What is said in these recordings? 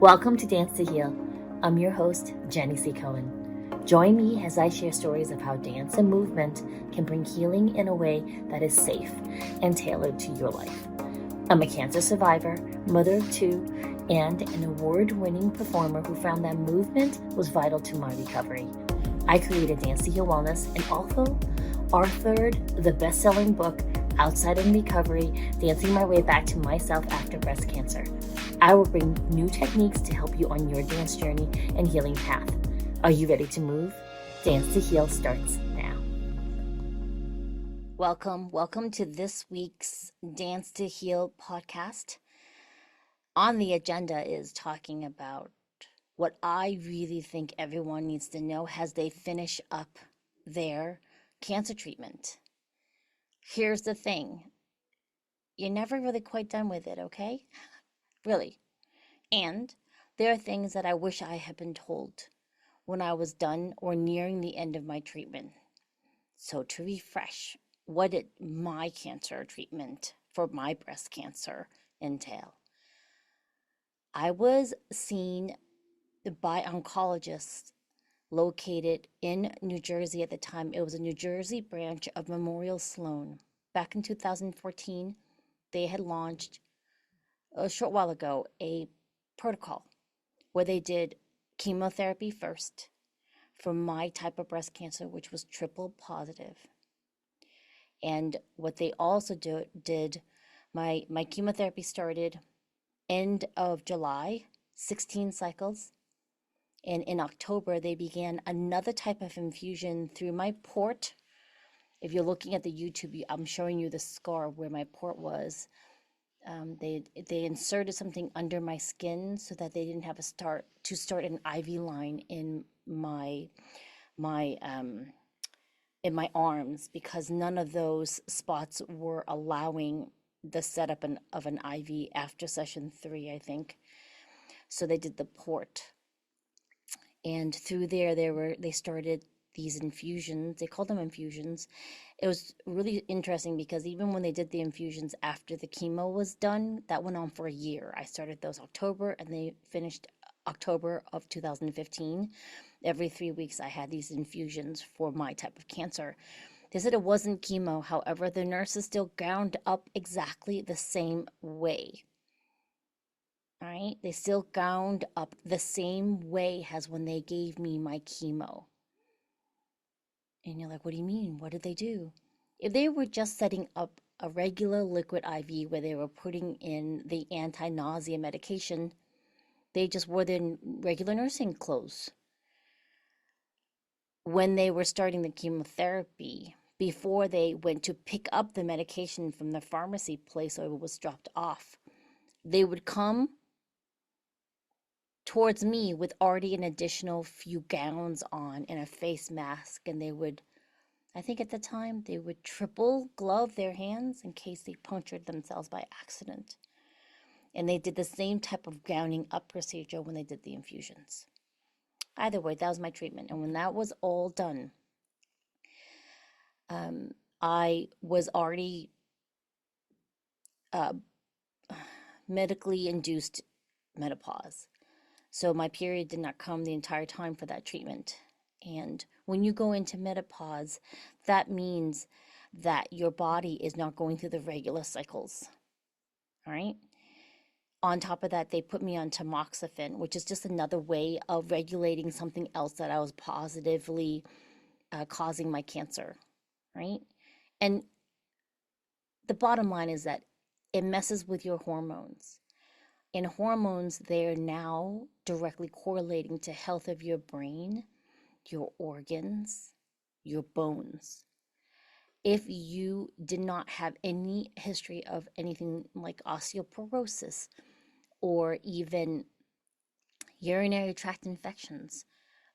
Welcome to Dance to Heal. I'm your host, Jenny C. Cohen. Join me as I share stories of how dance and movement can bring healing in a way that is safe and tailored to your life. I'm a cancer survivor, mother of two, and an award-winning performer who found that movement was vital to my recovery. I created Dance to Heal Wellness and also authored the best-selling book, Outside of Recovery, Dancing My Way Back to Myself After Breast Cancer. I will bring new techniques to help you on your dance journey and healing path. Are you ready to move? Dance to Heal starts now. Welcome to this week's Dance to Heal podcast. On the agenda is talking about what I really think everyone needs to know as they finish up their cancer treatment. Here's the thing. You're never really quite done with it, okay? Really. And there are things that I wish I had been told when I was done or nearing the end of my treatment. So to refresh, what did my cancer treatment for my breast cancer entail? I was seen by oncologists located in New Jersey at the time. It was a New Jersey branch of Memorial Sloan. Back in 2014, they had launched a short while ago a protocol where they did chemotherapy first for my type of breast cancer, which was triple positive. And what they also did, my chemotherapy started end of July, 16 cycles. And in October, they began another type of infusion through my port. If you're looking at the YouTube, I'm showing you the scar where my port was. They inserted something under my skin so that they didn't have to start an IV line in my arms, because none of those spots were allowing the setup of an IV after session 3, I think. So they did the port, and through there they started these infusions. They called them infusions. It was really interesting because even when they did the infusions after the chemo was done, that went on for a year. I started those October and they finished October of 2015. Every 3 weeks I had these infusions for my type of cancer. They said it wasn't chemo. However, the nurses still gowned up exactly the same way. All right? They still gowned up the same way as when they gave me my chemo. And you're like, what do you mean? What did they do? If they were just setting up a regular liquid IV where they were putting in the anti-nausea medication, they just wore their regular nursing clothes. When they were starting the chemotherapy, before they went to pick up the medication from the pharmacy place or it was dropped off, they would come towards me with already an additional few gowns on and a face mask, and they would, I think at the time, they would triple glove their hands in case they punctured themselves by accident. And they did the same type of gowning up procedure when they did the infusions. Either way, that was my treatment. And when that was all done, I was already medically induced menopause. So my period did not come the entire time for that treatment. And when you go into menopause, that means that your body is not going through the regular cycles. All right? On top of that, they put me on tamoxifen, which is just another way of regulating something else that I was positively causing my cancer, right? And the bottom line is that it messes with your hormones. And hormones, they're now directly correlating to health of your brain, your organs, your bones. If you did not have any history of anything like osteoporosis or even urinary tract infections,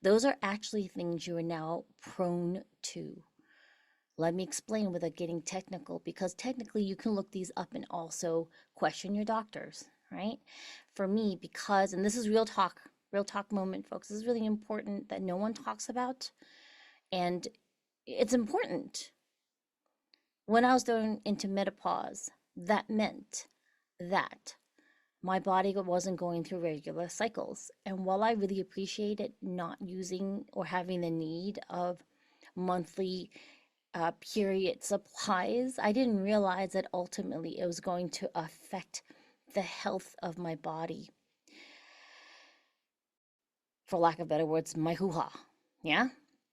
those are actually things you are now prone to. Let me explain without getting technical, because technically you can look these up and also question your doctors, right? For me, because, and this is real talk moment, folks, this is really important that no one talks about, and it's important. When I was going into menopause, that meant that my body wasn't going through regular cycles. And while I really appreciated not using or having the need of monthly period supplies, I didn't realize that ultimately it was going to affect the health of my body. For lack of better words, my hoo-ha. Yeah?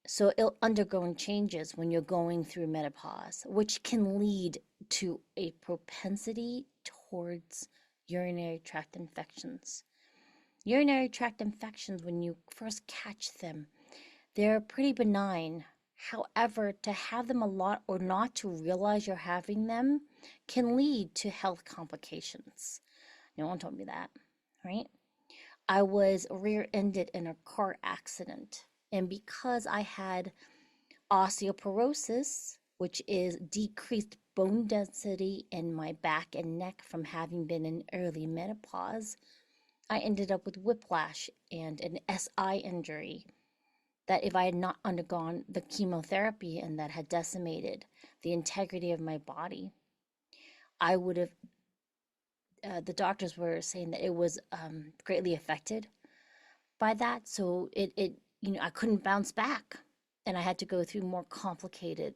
So it'll undergoing changes when you're going through menopause, which can lead to a propensity towards urinary tract infections. Urinary tract infections, when you first catch them, they're pretty benign. However, to have them a lot or not to realize you're having them can lead to health complications. No one told me that, right? I was rear-ended in a car accident, and because I had osteoporosis, which is decreased bone density in my back and neck from having been in early menopause, I ended up with whiplash and an SI injury that if I had not undergone the chemotherapy and that had decimated the integrity of my body, I would have, the doctors were saying that it was greatly affected by that. So I couldn't bounce back and I had to go through more complicated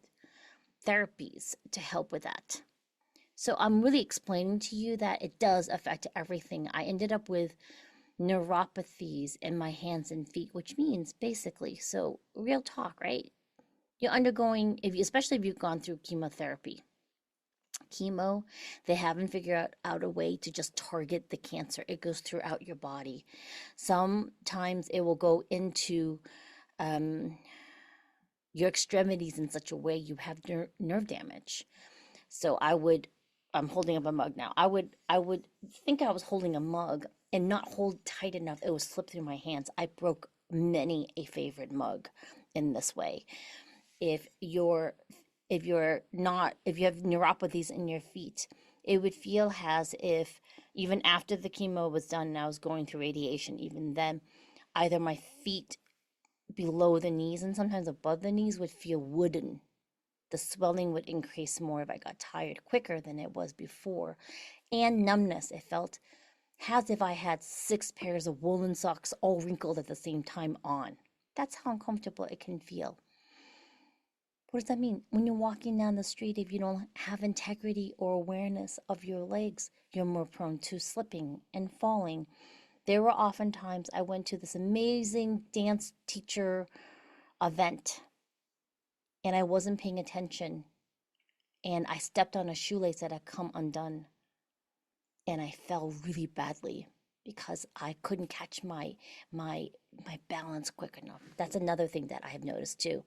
therapies to help with that. So I'm really explaining to you that it does affect everything. I ended up with neuropathies in my hands and feet, which means basically, so real talk, right? You're undergoing, especially if you've gone through chemotherapy. Chemo, they haven't figured out a way to just target the cancer. It goes throughout your body. Sometimes it will go into your extremities in such a way you have nerve damage. So I'm holding up a mug now. I would think I was holding a mug and not hold tight enough. It would slip through my hands. I broke many a favorite mug in this way. If you're if you have neuropathies in your feet, it would feel as if even after the chemo was done and I was going through radiation, even then, either my feet below the knees and sometimes above the knees would feel wooden. The swelling would increase more if I got tired quicker than it was before. And numbness. It felt as if I had 6 pairs of woolen socks all wrinkled at the same time on. That's how uncomfortable it can feel. What does that mean? When you're walking down the street, if you don't have integrity or awareness of your legs, you're more prone to slipping and falling. There were often times I went to this amazing dance teacher event and I wasn't paying attention and I stepped on a shoelace that had come undone and I fell really badly because I couldn't catch my balance quick enough. That's another thing that I have noticed too,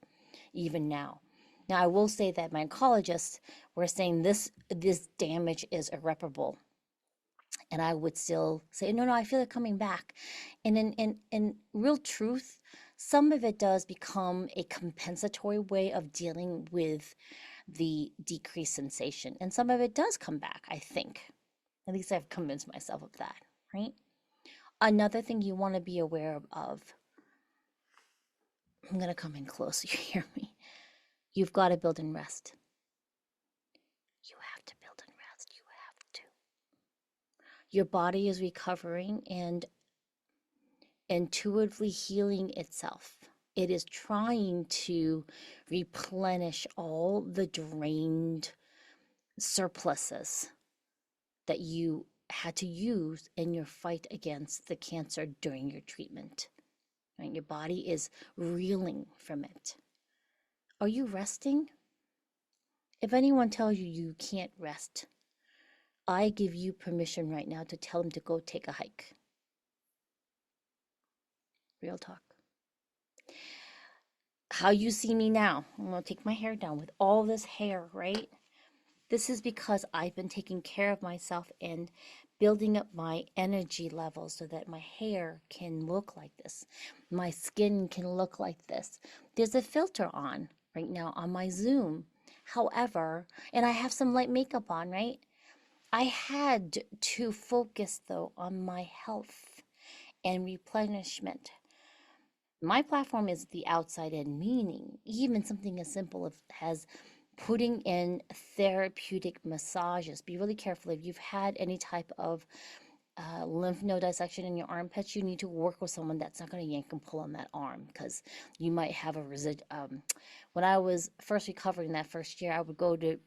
even now. Now I will say that my oncologists were saying this damage is irreparable. And I would still say, no, I feel it coming back. And in real truth, some of it does become a compensatory way of dealing with the decreased sensation. And some of it does come back, I think. At least I've convinced myself of that, right? Another thing you want to be aware of, I'm going to come in close so you hear me. You've got to build and rest. You have to build and rest. You have to. Your body is recovering and intuitively healing itself. It is trying to replenish all the drained surpluses that you had to use in your fight against the cancer during your treatment. Right? Your body is reeling from it. Are you resting? If anyone tells you you can't rest, I give you permission right now to tell them to go take a hike. Real talk. How you see me now, I'm going to take my hair down with all this hair, right? This is because I've been taking care of myself and building up my energy levels so that my hair can look like this. My skin can look like this. There's a filter on right now on my Zoom. However, and I have some light makeup on, right? I had to focus though on my health and replenishment. My platform is the outside in, meaning even something as simple as putting in therapeutic massages. Be really careful if you've had any type of lymph node dissection in your armpits, you need to work with someone that's not going to yank and pull on that arm because you might have a when I was first recovering that first year, I would go to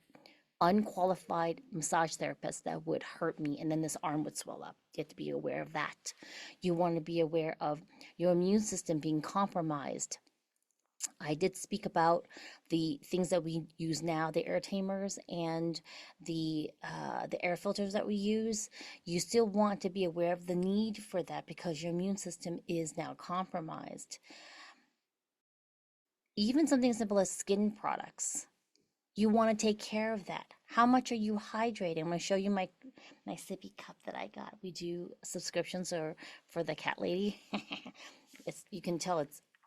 unqualified massage therapists that would hurt me, and then this arm would swell up. You have to be aware of that. You want to be aware of your immune system being compromised. I did speak about the things that we use now, the air tamers and the air filters that we use. You still want to be aware of the need for that because your immune system is now compromised. Even something as simple as skin products. You want to take care of that. How much are you hydrating? I'm going to show you my sippy cup that I got. We do subscriptions or for the cat lady. You can tell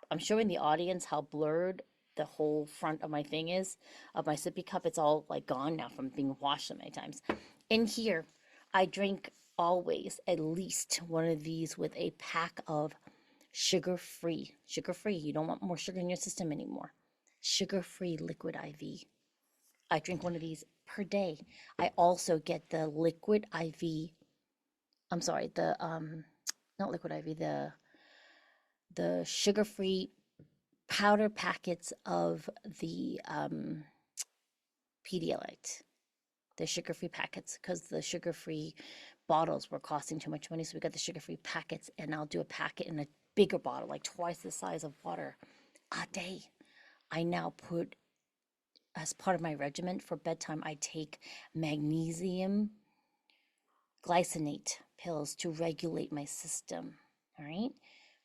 I'm showing the audience how blurred the whole front of my thing is of my sippy cup. It's all like gone now from being washed so many times. In here, I drink always at least one of these with a pack of sugar-free. Sugar-free. You don't want more sugar in your system anymore. Sugar-free liquid IV. I drink one of these per day. I also get the liquid IV. I'm sorry, the not liquid IV, the sugar-free powder packets of the Pedialyte, the sugar-free packets, because the sugar-free bottles were costing too much money. So we got the sugar-free packets, and I'll do a packet in a bigger bottle, like twice the size of water a day. I now put, as part of my regimen for bedtime, I take magnesium glycinate pills to regulate my system. All right.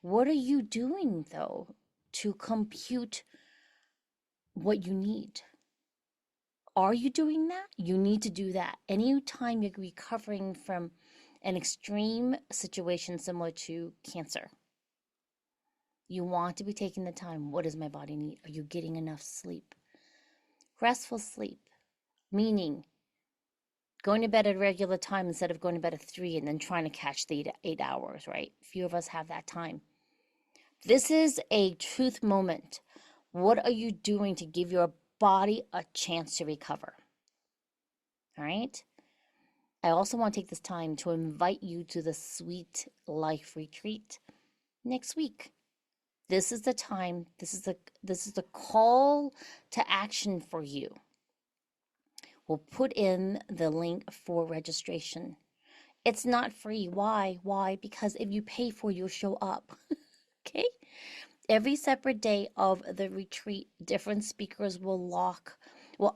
What are you doing though to compute what you need? Are you doing that? You need to do that. Anytime you're recovering from an extreme situation similar to cancer, you want to be taking the time. What does my body need? Are you getting enough sleep? Restful sleep, meaning going to bed at a regular time instead of going to bed at 3 and then trying to catch the 8 hours, right? Few of us have that time. This is a truth moment. What are you doing to give your body a chance to recover? All right. I also want to take this time to invite you to the Sweet Life Retreat next week. This is the time, this is the call to action for you. We'll put in the link for registration. It's not free. Why? Why? Because if you pay for it, you'll show up. Okay? Every separate day of the retreat, different speakers will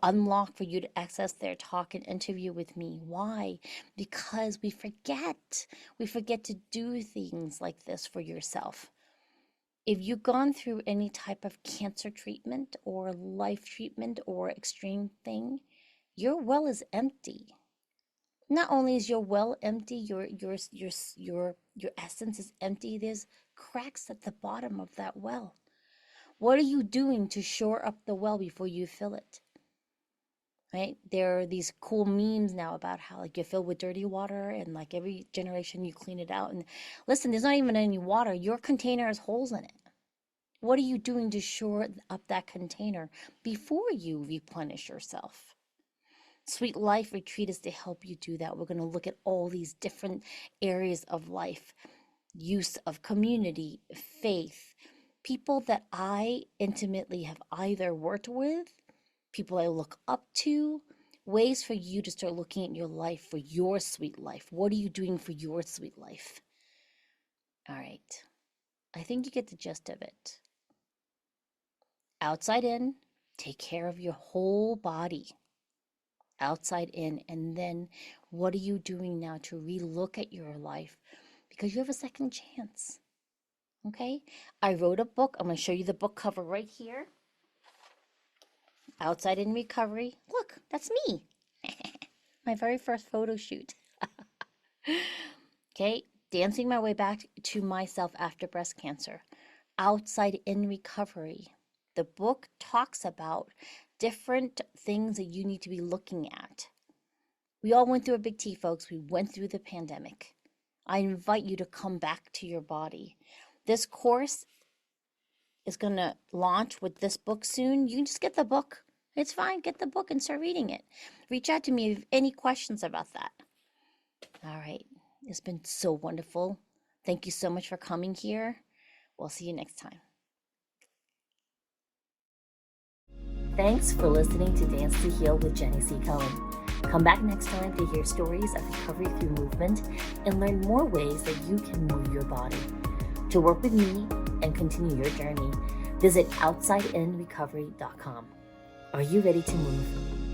unlock for you to access their talk and interview with me. Why? Because we forget. We forget to do things like this for yourself. If you've gone through any type of cancer treatment or life treatment or extreme thing, your well is empty. Not only is your well empty, your essence is empty. There's cracks at the bottom of that well. What are you doing to shore up the well before you fill it? Right? There are these cool memes now about how like you fill with dirty water and like every generation you clean it out. And listen, there's not even any water. Your container has holes in it. What are you doing to shore up that container before you replenish yourself? Sweet Life Retreat is to help you do that. We're going to look at all these different areas of life, use of community, faith, people that I intimately have either worked with, people I look up to, ways for you to start looking at your life for your sweet life. What are you doing for your sweet life? All right. I think you get the gist of it. Outside in, take care of your whole body. Outside in, and then what are you doing now to relook at your life because you have a second chance? Okay, I wrote a book. I'm going to show you the book cover right here. Outside in Recovery. Look, that's me. My very first photo shoot. Okay, dancing my way back to myself after breast cancer. Outside in Recovery. The book talks about different things that you need to be looking at. We all went through a big T, folks. We went through the pandemic. I invite you to come back to your body. This course is going to launch with this book soon. You can just get the book. It's fine. Get the book and start reading it. Reach out to me if you have any questions about that. All right. It's been so wonderful. Thank you so much for coming here. We'll see you next time. Thanks for listening to Dance to Heal with Jenny C. Cohen. Come back next time to hear stories of recovery through movement and learn more ways that you can move your body. To work with me and continue your journey, visit OutsideInRecovery.com. Are you ready to move?